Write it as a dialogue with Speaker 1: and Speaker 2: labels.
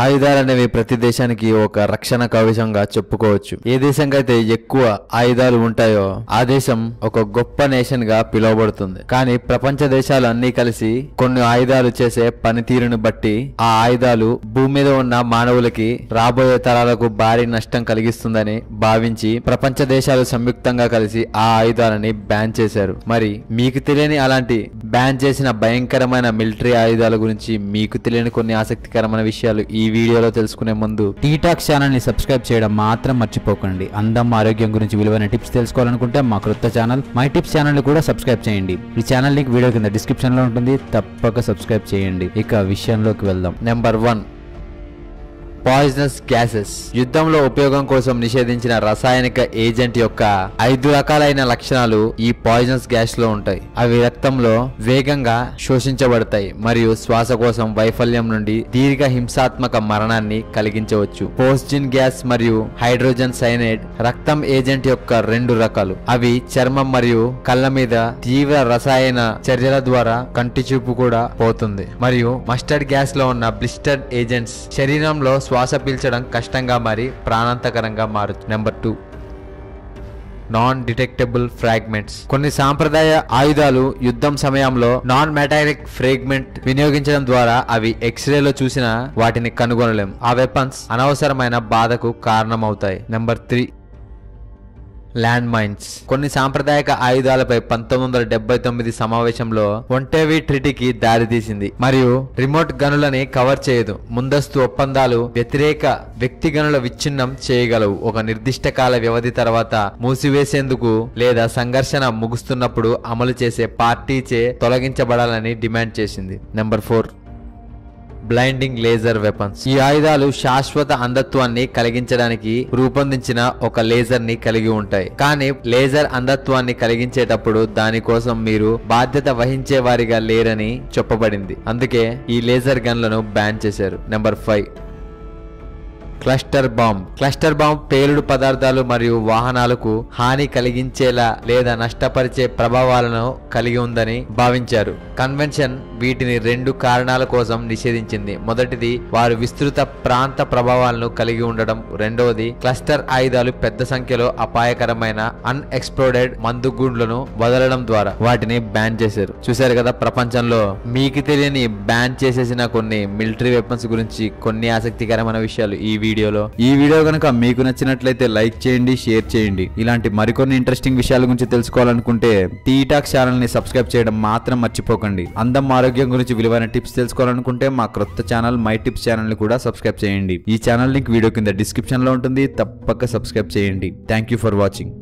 Speaker 1: ఆయుధాలు అనేవి ప్రతి దేశానికి ఒక రక్షణ కవచంగా చెప్పుకోవచ్చు. ఏ దేశంకైతే ఎక్కువ ఆయుధాలు ఉంటాయో ఆ దేశం ఒక గొప్ప నేషన్ గా పిలువబడుతుంది. కానీ ప్రపంచ దేశాలు అన్ని కలిసి కొన్ని ఆయుధాలు చేసే పనితీరును బట్టి ఆ ఆయుధాలు భూమి మీద ఉన్న మానవులకి రాబోయే తరాలకు భారీ నష్టం కలిగిస్తుందని భావించి ప్రపంచ దేశాలు సంయుక్తంగా కలిసి ఆ ఆయుధాలని బ్యాన్ చేశారు. మరి మీకు తెలియని అలాంటి బ్యాన్ చేసిన భయంకరమైన మిలిటరీ ఆయుధాల గురించి మీకు తెలియని కొన్ని ఆసక్తికరమైన విషయాలు ఈ వీడియోలో తెలుసుకునే ముందు
Speaker 2: టీటాక్స్ ఛానల్ ని సబ్స్క్రైబ్ చేయడం మాత్రం మర్చిపోకండి. అందం ఆరోగ్యం గురించి విలువైన టిప్స్ తెలుసుకోవాలనుకుంటే మా క్రొత్త ఛానల్ మై టిప్స్ ఛానల్ ని కూడా సబ్స్క్రైబ్ చేయండి. ఈ ఛానల్ లింక్ వీడియో కింద డిస్క్రిప్షన్ లో ఉంటుంది, తప్పక సబ్స్క్రైబ్ చేయండి. ఇక విషయంలోకి వెళ్దాం.
Speaker 1: Number 1, poisonous gases. యుద్ధంలో ఉపయోగం కోసం నిషేధించిన రసాయనిక ఏజెంట్ యొక్క 5 రకాలైన లక్షణాలు ఈ పాయిజనస్ గ్యాస్ లో ఉంటాయి. అవి రక్తంలో వేగంగా శోషించబడతాయి మరియు శ్వాసకోశం వైఫల్యం నుండి దీర్ఘ హింసాత్మక మరణాన్ని కలిగించవచ్చు. పోస్జిన్ గ్యాస్ మరియు హైడ్రోజన్ సైనైడ్ రక్తం ఏజెంట్ యొక్క 2 రకాలు. అవి చర్మం మరియు కళ్ళ మీద తీవ్ర రసాయన చర్యల ద్వారా కంటి చూపు కూడా పోతుంది. మరియు మస్టర్డ్ గ్యాస్ లో ఉన్న బ్లిస్టర్డ్ ఏజెంట్స్ శరీరంలో శ్వాస పీల్చడం కష్టంగా మరి ప్రాణాంతకరంగా మారుతుంది. Number 2, non detectable fragments. కొన్ని సాంప్రదాయ ఆయుధాలు యుద్ధం సమయంలో నాన్ మెటాలిక్ ఫ్రాగ్మెంట్ వినియోగించడం ద్వారా అవి ఎక్స్రేలో చూసిన వాటిని కనుగొనలేం. ఆ వెపన్స్ అనవసరమైన బాధకు కారణమవుతాయి. Number 3, land mines. కొన్ని సాంప్రదాయక ఆయుధాలపై 1979 సమావేశంలో ఒంటేవి ట్రిటీకి దారితీసింది మరియు రిమోట్ గనులని కవర్ చేయదు. ముందస్తు ఒప్పందాలు వ్యతిరేక వ్యక్తి గనుల విచ్ఛిన్నం చేయగలవు. ఒక నిర్దిష్ట కాల వ్యవధి తర్వాత మూసివేసేందుకు లేదా సంఘర్షణ ముగుస్తున్నప్పుడు అమలు చేసే పార్టీచే తొలగించబడాలని డిమాండ్ చేసింది. Number 4, blinding laser weapons. ఈ ఆయుధాలు శాశ్వత అంధత్వాన్ని కలిగించడానికి రూపొందించిన ఒక లేజర్ ని కలిగి ఉంటాయి. కానీ లేజర్ అంధత్వాన్ని కలిగించేటప్పుడు దానికోసం మీరు బాధ్యత వహించే వారిగా లేరని చెప్పబడింది. అందుకే ఈ లేజర్ గన్లను బ్యాన్ చేశారు. Number 5, cluster bomb. Cluster bomb పేలుడు పదార్థాలు మరియు వాహనాలకు హాని కలిగించేలా లేదా నష్టపరిచే ప్రభావాలను కలిగి ఉందని భావించారు. కన్వెన్షన్ వీటిని 2 కారణాల కోసం నిషేధించింది. మొదటిది వారు విస్తృత ప్రాంత ప్రభావాలను కలిగి ఉండడం. రెండవది క్లస్టర్ ఆయుధాలు పెద్ద సంఖ్యలో అపాయకరమైన అన్ఎక్స్ప్లోడెడ్ మందుగుండ్లను వదలడం ద్వారా వాటిని బ్యాన్ చేశారు. చూశారు కదా, ప్రపంచంలో మీకు తెలియని బ్యాన్ చేసేసిన కొన్ని మిలిటరీ వెపన్స్ గురించి కొన్ని ఆసక్తికరమైన విషయాలు ఈ వీడియో కనుక మీకు నచ్చినట్లయితే లైక్ చేయండి, షేర్ చేయండి. ఇలాంటి మరికొన్ని ఇంట్రెస్టింగ్ విషయాల గురించి తెలుసుకోవాలనుకుంటే టీటాక్స్ ఛానల్ ని సబ్స్క్రైబ్ చేయడం మాత్రం మర్చిపోకండి. అందం ఆరోగ్యం గురించి విలువైన టిప్స్ తెలుసుకోవాలనుకుంటే మా క్రొత్త ఛానల్ మై టిప్స్ ఛానల్ ని కూడా సబ్స్క్రైబ్ చేయండి. ఈ ఛానల్ లింక్ వీడియో కింద డిస్క్రిప్షన్ లో ఉంటుంది, తప్పక సబ్స్క్రైబ్ చేయండి. Thank you for watching.